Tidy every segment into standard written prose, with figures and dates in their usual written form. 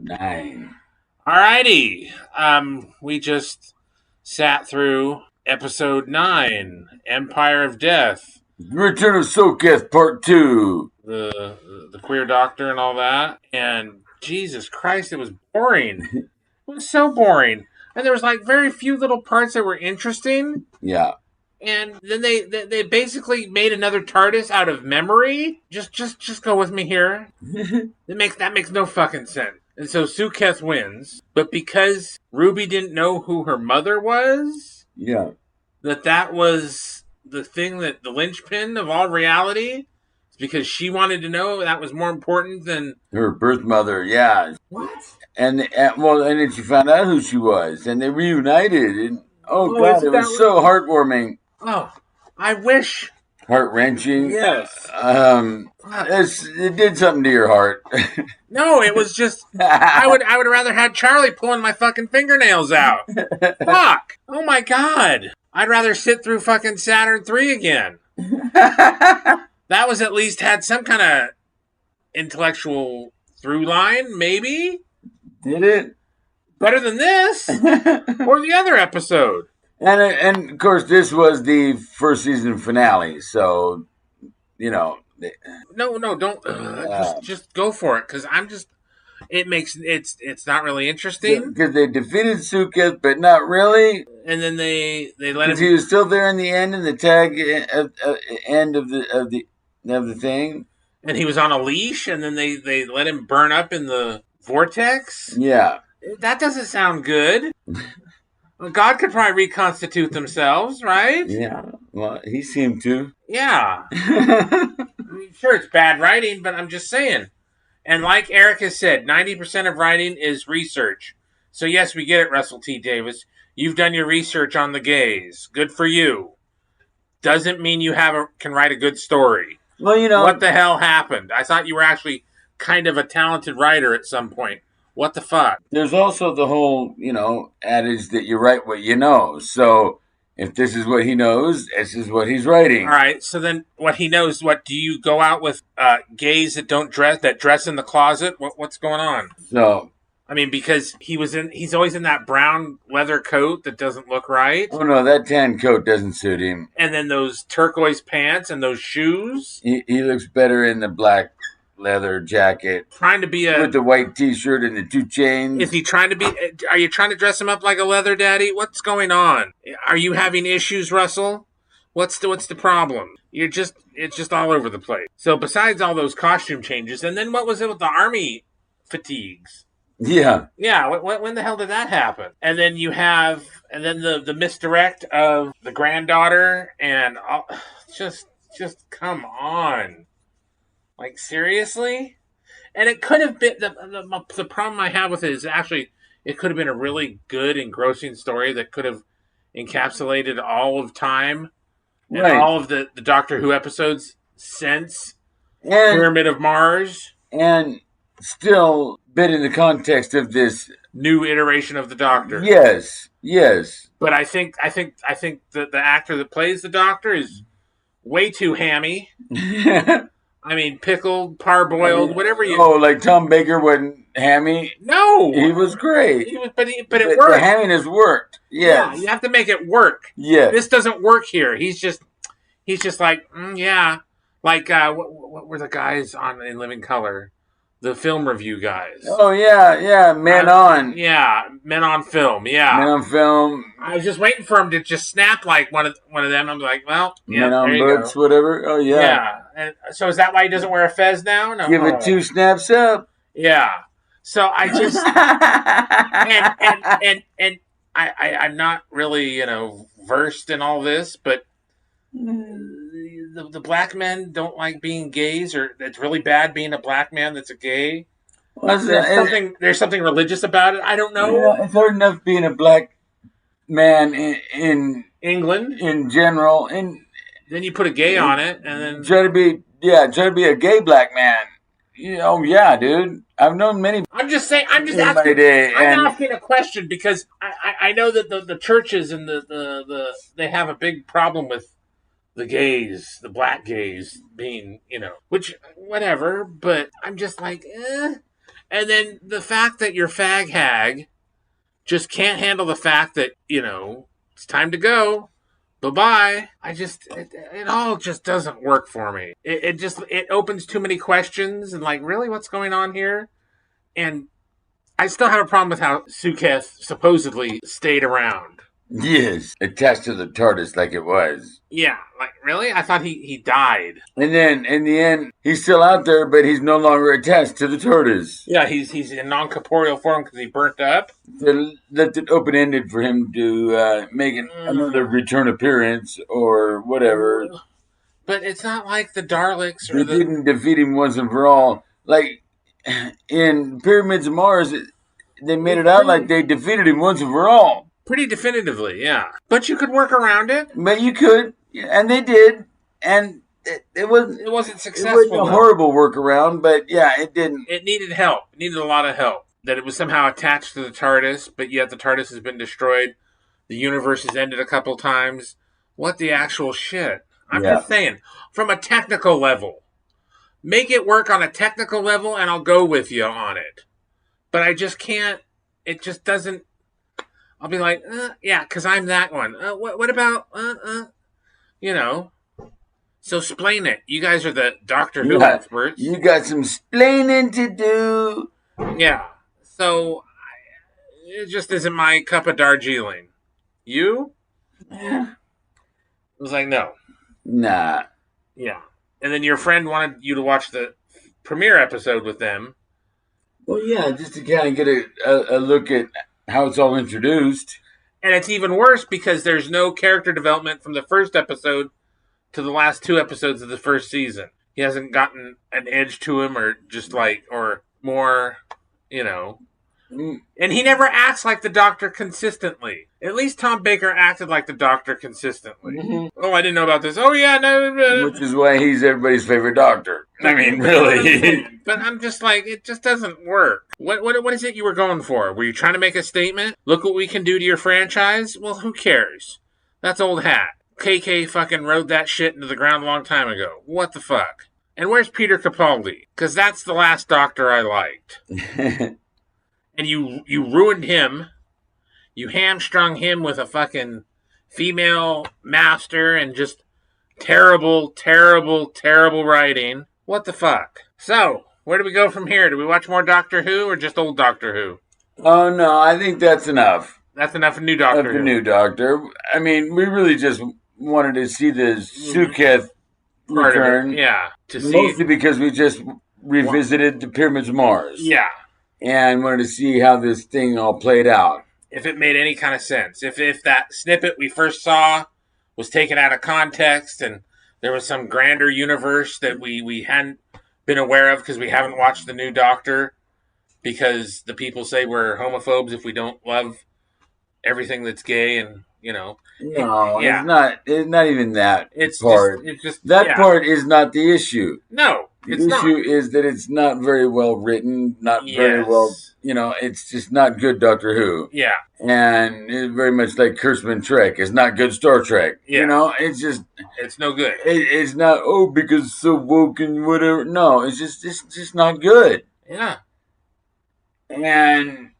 9. Alrighty. We just sat through episode 9, Empire of Death. Return of Soketh Part 2. The queer doctor and all that. And Jesus Christ, it was boring. It was so boring. And there was like very few little parts that were interesting. Yeah. And then they basically made another TARDIS out of memory. Just go with me here. That makes no fucking sense. And so Suketh wins, but because Ruby didn't know who her mother was, Yeah. that was the thing, that the linchpin of all reality, because she wanted to know, that was more important than her birth mother. Yeah. What? And then she found out who she was, and they reunited. And God, it was so heartwarming. Oh, I wish. Heart-wrenching. Yes. It did something to your heart. No, it was just I would rather have Charlie pulling my fucking fingernails out. Fuck. Oh my God. I'd rather sit through fucking Saturn 3 again. That was at least had some kind of intellectual through line, maybe. Did it? Better than this or the other episode. And of course, this was the first season finale, so No, don't. Just go for it, because it's not really interesting. Because they defeated Suketh, but not really. And then they let him. He was still there in the end, in the tag end of the thing. And he was on a leash, and then they let him burn up in the vortex. Yeah, that doesn't sound good. God could probably reconstitute themselves, right? Yeah. Well, he seemed to. Yeah. I mean, sure, it's bad writing, but I'm just saying. And like Eric has said, 90% of writing is research. So yes, we get it, Russell T. Davis. You've done your research on the gays. Good for you. Doesn't mean you can write a good story. Well, What the hell happened? I thought you were actually kind of a talented writer at some point. What the fuck? There's also the whole, adage that you write what you know. So if this is what he knows, this is what he's writing. All right. So then, what he knows, what do you go out with gays that dress in the closet? What's going on? So, I mean, because he's always in that brown leather coat that doesn't look right. Oh no, that tan coat doesn't suit him. And then those turquoise pants and those shoes. He looks better in the black leather jacket, trying to be with the white T-shirt and the 2 chains. Is he trying to be? Are you trying to dress him up like a leather daddy? What's going on? Are you having issues, Russell? What's the problem? It's just all over the place. So besides all those costume changes, and then what was it with the army fatigues? Yeah. When the hell did that happen? And then the misdirect of the granddaughter, and just come on. Like, seriously? And it could have been... The problem I have with it is actually it could have been a really good, engrossing story that could have encapsulated all of time and all of the Doctor Who episodes since Pyramid of Mars. And still been in the context of this new iteration of the Doctor. Yes. But I think the actor that plays the Doctor is way too hammy. I mean, pickled, parboiled, whatever you... Oh, like Tom Baker wasn't hammy? No! He was great. But it worked. The hamminess worked. Yes. Yeah, you have to make it work. Yes. This doesn't work here. He's just like, yeah. Like, what were the guys in Living Color? The film review guys. Oh, yeah. Men on. Yeah, Men on Film, yeah. Men on Film. I was just waiting for him to just snap like one of them. I'm like, well, yeah, Men on Books, whatever. Oh, yeah. Yeah. And so is that why he doesn't wear a fez now? No. Give it 2 snaps up. Yeah. So I just... and I'm not really, versed in all this, but... The black men don't like being gays, or it's really bad being a black man that's a gay. There's something religious about it. I don't know. Yeah, it's hard enough being a black man in England in general, and then you put a gay on it, and then try to be a gay black man. Yeah, dude. I've known many. I'm just saying. I'm just asking. I'm asking a question because I know that the churches and they have a big problem with the gays, the black gays being, which, whatever, but I'm just like, eh. And then the fact that your fag hag just can't handle the fact that, it's time to go. Bye-bye. It all just doesn't work for me. It opens too many questions and like, really, what's going on here? And I still have a problem with how Suketh supposedly stayed around. Yes, attached to the TARDIS like it was. Yeah, like, really? I thought he died. And then, in the end, he's still out there, but he's no longer attached to the TARDIS. Yeah, he's in non-corporeal form because he burnt up. They left it open-ended for him to make another return appearance or whatever. But it's not like the Daleks They didn't defeat him once and for all. Like, in Pyramids of Mars, they made it out like they defeated him once and for all. Pretty definitively, yeah. But you could work around it. But you could, and they did, and it wasn't successful. It wasn't a horrible workaround, but yeah, it didn't. It needed help. It needed a lot of help. That it was somehow attached to the TARDIS, but yet the TARDIS has been destroyed. The universe has ended a couple times. What the actual shit? I'm just saying, from a technical level, make it work on a technical level, and I'll go with you on it. But I just can't. It just doesn't. I'll be like, yeah, because I'm that one. What about, So explain it. You guys are the Doctor Who experts. You got some explaining to do. Yeah. So, it just isn't my cup of Darjeeling. You? Yeah. It was like, no. Nah. Yeah. And then your friend wanted you to watch the premiere episode with them. Well, yeah, just to kind of get a look at how it's all introduced. And it's even worse because there's no character development from the first episode to the last 2 episodes of the first season. He hasn't gotten an edge to him or just like, or more, And he never acts like the Doctor consistently. At least Tom Baker acted like the Doctor consistently. Mm-hmm. Oh, I didn't know about this. Oh, yeah, no. Which is why he's everybody's favorite Doctor. I mean, really. But I'm just like, it just doesn't work. What is it you were going for? Were you trying to make a statement? Look what we can do to your franchise? Well, who cares? That's old hat. KK fucking rode that shit into the ground a long time ago. What the fuck? And where's Peter Capaldi? Because that's the last Doctor I liked. And you ruined him. You hamstrung him with a fucking female master and just terrible, terrible, terrible writing. What the fuck? So, where do we go from here? Do we watch more Doctor Who or just old Doctor Who? Oh, no, I think that's enough. That's enough of new Doctor Who. The new Doctor. I mean, we really just wanted to see the Suketh return. Yeah. Mostly because we just revisited the Pyramids of Mars. Yeah. And wanted to see how this thing all played out. If it made any kind of sense. If that snippet we first saw was taken out of context and there was some grander universe that we hadn't been aware of because we haven't watched the new Doctor because the people say we're homophobes if we don't love everything that's gay and, No, yeah. It's not even that part. That part is not the issue. No. The issue is that it's not very well written, not very well, it's just not good Doctor Who. Yeah. And it's very much like Kurtzman Trek. It's not good Star Trek. Yeah. It's just... It's no good. It's not, because it's so woke and whatever. No, it's just not good. Yeah. And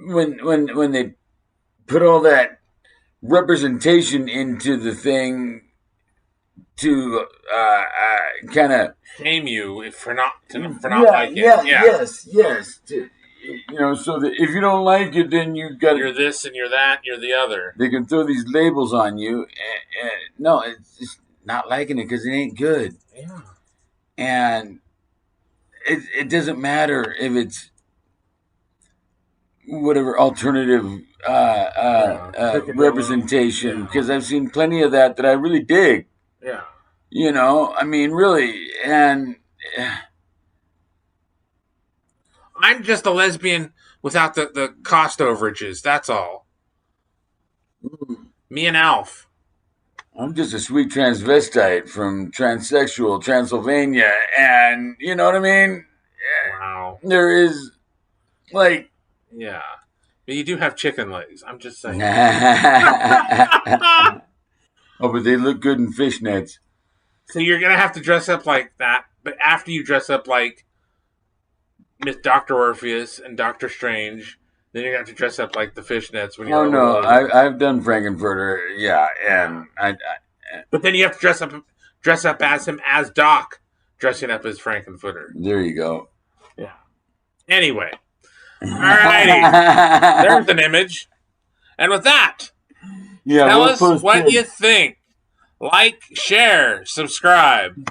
when they put all that representation into the thing to kind of shame you for not liking it. Yes. So that if you don't like it, then you're this and you're that, you're the other. They can throw these labels on you. And no, it's just not liking it because it ain't good. Yeah. And it doesn't matter if it's whatever alternative representation, because I've seen plenty of that I really dig. Yeah. I mean, really, and I'm just a lesbian without the cost overages. That's all. Me and Alf. I'm just a sweet transvestite from transsexual Transylvania, and you know what I mean? Wow. There is, like... Yeah. But you do have chicken legs. I'm just saying. Oh, but they look good in fishnets. So you're going to have to dress up like that, but after you dress up like Dr. Orpheus and Doctor Strange. Then you're gonna have to dress up like the fishnets when you're. Oh no, older. I've done Frankenfurter, yeah, and But then you have to dress up as him as Doc, dressing up as Frankenfooter. there you go. Yeah. Anyway, alrighty, there's an image. And with that, Yeah, tell we'll us post what it. you think. Like, share, subscribe.